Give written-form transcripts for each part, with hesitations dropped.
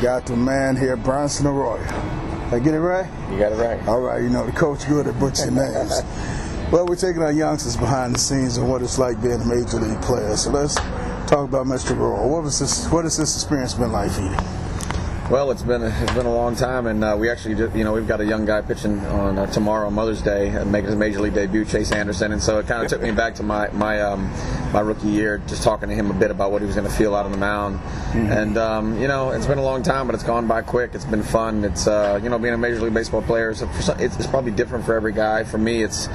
got the man here, Bronson Arroyo. Did I get it right? You got it right. All right, you know, the coach good at butchering names. Well, we're taking our youngsters behind the scenes and what it's like being a major league player. So let's talk about Mr. Arroyo. What has this experience been like for you? Well, it's been a long time, and we actually just, we've got a young guy pitching on tomorrow, Mother's Day, making his major league debut, Chase Anderson, and so it kind of took me back to my rookie year, just talking to him a bit about what he was going to feel out on the mound, and it's been a long time, but it's gone by quick. It's been fun. It's being a major league baseball player, it's probably different for every guy. For me, it's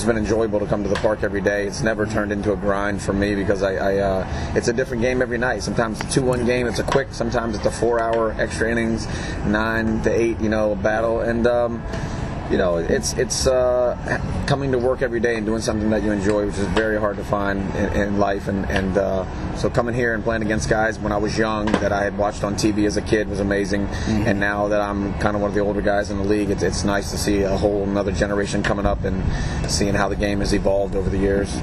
been enjoyable to come to the park every day. It's never turned into a grind for me because it's a different game every night. Sometimes it's a 2-1 game. It's a quick. Sometimes it's a 4-hour extra innings, 9 to 8, battle, and it's coming to work every day and doing something that you enjoy, which is very hard to find in life, and so coming here and playing against guys when I was young that I had watched on TV as a kid was amazing, and now that I'm kind of one of the older guys in the league, it's nice to see a whole another generation coming up and seeing how the game has evolved over the years.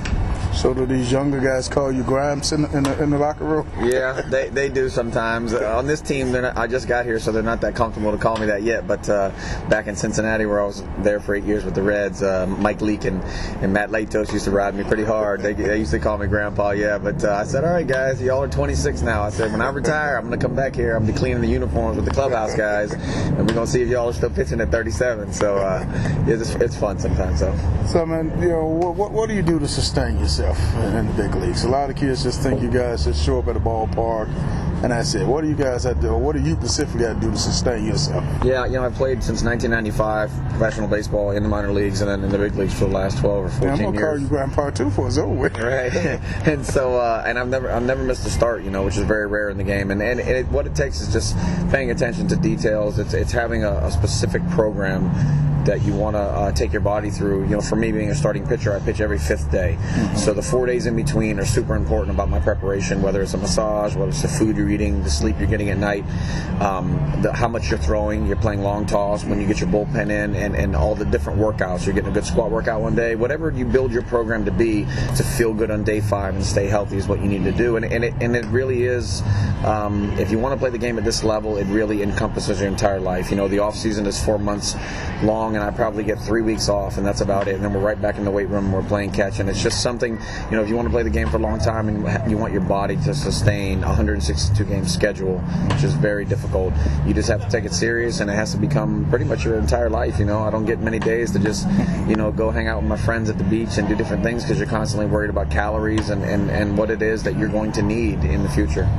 So do these younger guys call you Grimes in the locker room? Yeah, they do sometimes. On this team, I just got here, so they're not that comfortable to call me that yet. But back in Cincinnati, where I was there for 8 years with the Reds, Mike Leake and Matt Latos used to ride me pretty hard. They used to call me Grandpa, yeah. But I said, all right, guys, y'all are 26 now. I said, when I retire, I'm going to come back here. I'm going to be cleaning the uniforms with the clubhouse guys, and we're going to see if y'all are still pitching at 37. So it's fun sometimes. So, man, what do you do to sustain yourself in the big leagues? A lot of kids just think you guys just show up at the ballpark and that's it. What do you guys have to do, or what do you specifically have to do to sustain yourself? Yeah, I've played since 1995 professional baseball in the minor leagues and then in the big leagues for the last 12 or 14 years. I'm gonna call you Grandpa too for it's over with. Right, and so and I've never missed a start, which is very rare in the game. And what it takes is just paying attention to details. It's having a specific program that you want to take your body through. For me, being a starting pitcher, I pitch every 5th day. So the 4 days in between are super important about my preparation, whether it's a massage, whether it's the food you're eating, the sleep you're getting at night, how much you're throwing, you're playing long toss, when you get your bullpen in, and all the different workouts. You're getting a good squat workout one day. Whatever you build your program to be to feel good on day 5 and stay healthy is what you need to do. And it really is, if you want to play the game at this level, it really encompasses your entire life. The off season is 4 months long, and I probably get 3 weeks off, and that's about it. And then we're right back in the weight room, and we're playing catch. And it's just something, if you want to play the game for a long time and you want your body to sustain a 162-game schedule, which is very difficult, you just have to take it serious, and it has to become pretty much your entire life. I don't get many days to just, go hang out with my friends at the beach and do different things because you're constantly worried about calories and what it is that you're going to need in the future.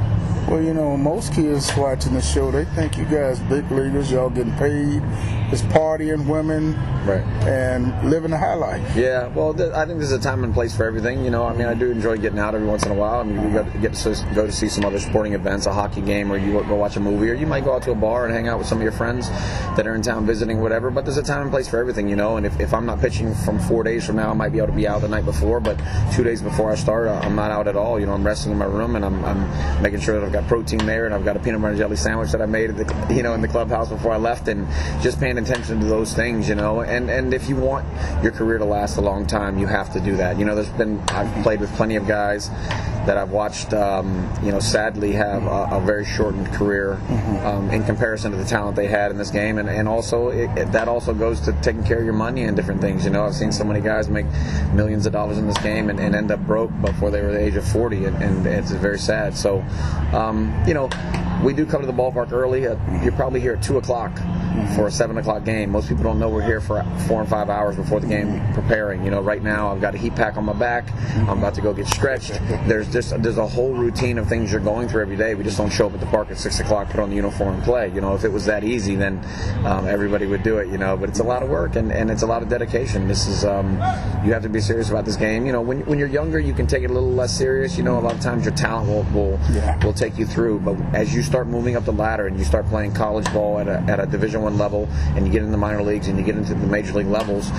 Well, most kids watching the show, they think you guys big leaguers, y'all getting paid, it's partying, women, right, and living the high life. Yeah, well, I think there's a time and place for everything. I do enjoy getting out every once in a while. You get to go to see some other sporting events, a hockey game, or you go watch a movie, or you might go out to a bar and hang out with some of your friends that are in town visiting, whatever. But there's a time and place for everything, and if I'm not pitching from 4 days from now, I might be able to be out the night before, but 2 days before I start, I'm not out at all. I'm resting in my room, and I'm making sure that I've got protein there, and I've got a peanut butter and jelly sandwich that I made at the, in the clubhouse before I left, and just paying attention to those things, and if you want your career to last a long time, you have to do that. I've played with plenty of guys that I've watched, sadly have a very shortened career in comparison to the talent they had in this game, and also that also goes to taking care of your money and different things. I've seen so many guys make millions of dollars in this game and end up broke before they were the age of 40, and it's very sad. So, we do come to the ballpark early. You're probably here at 2 o'clock for a 7 o'clock game. Most people don't know we're here for 4 and 5 hours before the game preparing. Right now I've got a heat pack on my back. I'm about to go get stretched. There's a whole routine of things you're going through every day. We just don't show up at the park at 6 o'clock, put on the uniform and play. If it was that easy, then everybody would do it. But it's a lot of work and it's a lot of dedication. This is you have to be serious about this game. When you're younger, you can take it a little less serious. A lot of times your talent will take you through. But as you start moving up the ladder and you start playing college ball at a Division I level, and you get in the minor leagues and you get into the major league levels,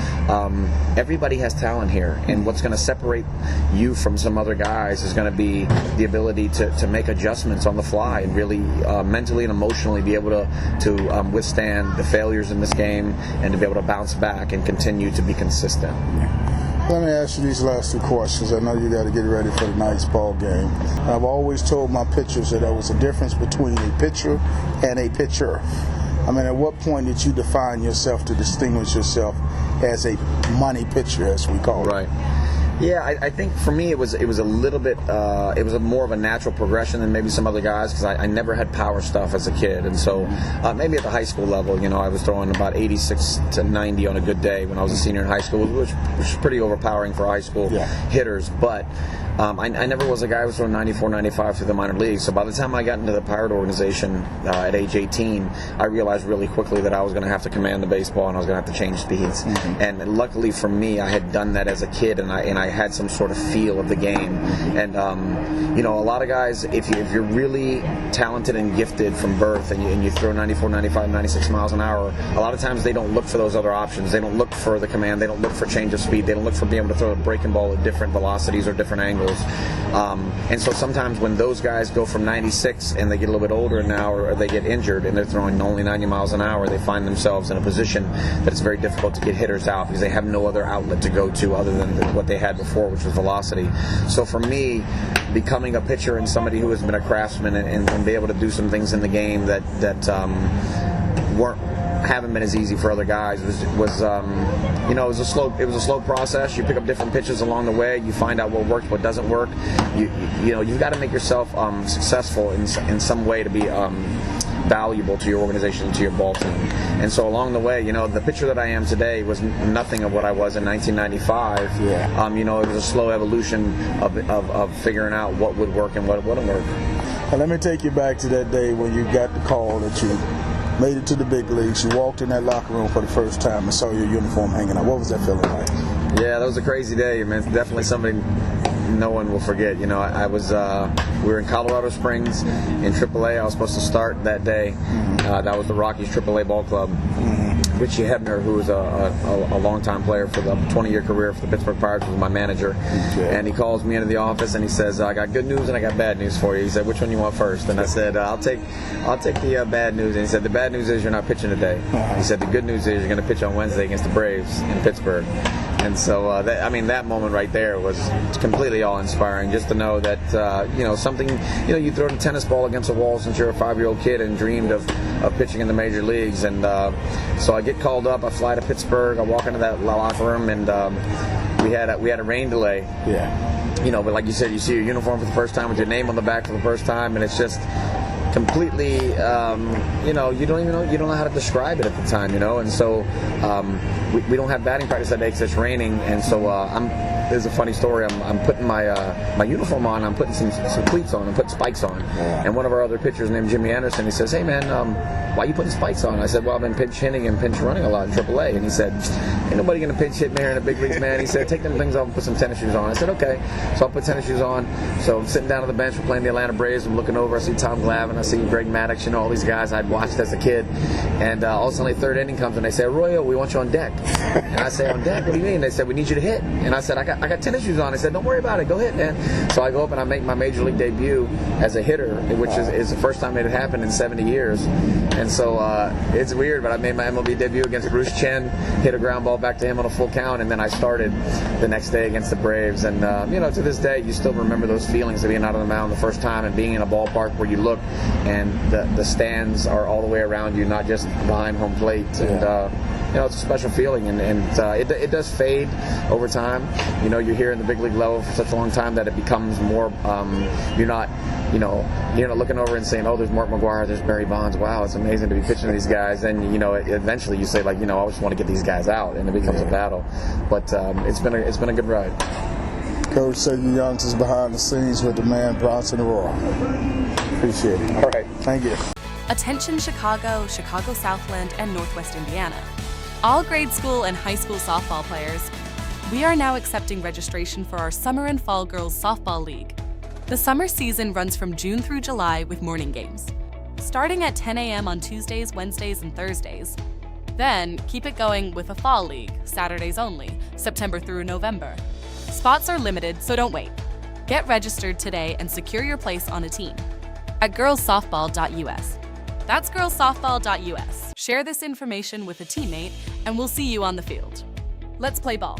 everybody has talent here, and what's going to separate you from some other guys is going to be the ability to make adjustments on the fly and really mentally and emotionally be able to withstand the failures in this game and to be able to bounce back and continue to be consistent. Let me ask you these last two questions. I know you got to get ready for tonight's ball game. I've always told my pitchers that there was a difference between a pitcher and a pitcher. I mean, at what point did you define yourself to distinguish yourself as a money pitcher, as we call it? Right. Yeah, I think for me it was a little bit it was more of a natural progression than maybe some other guys, because I never had power stuff as a kid, and so maybe at the high school level, I was throwing about 86 to 90 on a good day when I was a senior in high school, which was pretty overpowering for high school hitters, but I never was a guy who was throwing 94, 95 through the minor leagues. So by the time I got into the Pirate organization at age 18, I realized really quickly that I was going to have to command the baseball and I was going to have to change speeds. And luckily for me, I had done that as a kid, and I had some sort of feel of the game. And a lot of guys, if you're really talented and gifted from birth, and you throw 94, 95, 96 miles an hour, a lot of times they don't look for those other options. They don't look for the command. They don't look for change of speed. They don't look for being able to throw a breaking ball at different velocities or different angles. And so sometimes when those guys go from 96 and they get a little bit older now, or they get injured and they're throwing only 90 miles an hour, they find themselves in a position that it's very difficult to get hitters out because they have no other outlet to go to other than what they had before, which was velocity. So for me, becoming a pitcher and somebody who has been a craftsman and be able to do some things in the game that haven't been as easy for other guys was it was a slow process. You pick up different pitches along the way. You find out what works, what doesn't work. You've got to make yourself successful in some way to be valuable to your organization and to your ball team. And so along the way, the pitcher that I am today was nothing of what I was in 1995. It was a slow evolution of figuring out what would work and what wouldn't work. Now, let me take you back to that day when you got the call that you made it to the big leagues. You walked in that locker room for the first time and saw your uniform hanging out. What was that feeling like? Yeah, that was a crazy day. I mean, it's definitely something no one will forget. We were in Colorado Springs in AAA. I was supposed to start that day. That was the Rockies AAA ball club. Richie Hebner, who was a longtime player for the 20-year career for the Pittsburgh Pirates, was my manager. And he calls me into the office and he says, "I got good news and I got bad news for you." He said, "Which one you want first?" And I said, "I'll take the bad news." And he said, "The bad news is you're not pitching today." He said, "The good news is you're going to pitch on Wednesday against the Braves in Pittsburgh." And so, that moment right there was completely awe-inspiring, just to know that, you throw a tennis ball against a wall since you're a 5-year-old kid and dreamed of pitching in the major leagues. And so I get called up, I fly to Pittsburgh, I walk into that locker room, and we had a rain delay. But like you said, you see your uniform for the first time with your name on the back for the first time, and it's just completely, you don't know how to describe it at the time, and so we don't have batting practice that day because it's raining, and so there's a funny story. I'm putting my uniform on. I'm putting some cleats on. I'm putting spikes on. And one of our other pitchers named Jimmy Anderson, he says, "Hey man, why are you putting spikes on?" I said, "Well, I've been pinch hitting and pinch running a lot in AAA." And he said, "Ain't nobody gonna pinch hit me here in the big leagues, man." He said, "Take them things off and put some tennis shoes on." I said, "Okay." So I put tennis shoes on. So I'm sitting down on the bench. We're playing the Atlanta Braves. I'm looking over. I see Tom Glavine. I see Greg Maddux. All these guys I'd watched as a kid. And all of a sudden, the third inning comes and they say, "Arroyo, we want you on deck." And I say, "On deck? What do you mean?" They said, "We need you to hit." And I said, I got tennis shoes on." I said, "Don't worry about it. Go hit, man." So I go up and I make my major league debut as a hitter, which is the first time it had happened in 70 years. And so it's weird, but I made my MLB debut against Bruce Chen, hit a ground ball back to him on a full count, and then I started the next day against the Braves. And, to this day, you still remember those feelings of being out on the mound the first time and being in a ballpark where you look and the stands are all the way around you, not just behind home plate. And, it's a special feeling, and it does fade over time. You're here in the big league level for such a long time that it becomes more. You're not looking over and saying, "Oh, there's Mark McGwire, there's Barry Bonds. Wow, it's amazing to be pitching to these guys." Then eventually you say, I just want to get these guys out, and it becomes a battle. But it's been a good ride. Coach Mayden Youngs is behind the scenes with the man Bronson Arroyo. Appreciate it. All right, thank you. Attention Chicago, Chicago Southland, and Northwest Indiana. All grade school and high school softball players, we are now accepting registration for our Summer and Fall Girls Softball League. The summer season runs from June through July with morning games, starting at 10 a.m. on Tuesdays, Wednesdays, and Thursdays. Then keep it going with a Fall League, Saturdays only, September through November. Spots are limited, so don't wait. Get registered today and secure your place on a team at girlssoftball.us. That's girlssoftball.us. Share this information with a teammate, and we'll see you on the field. Let's play ball.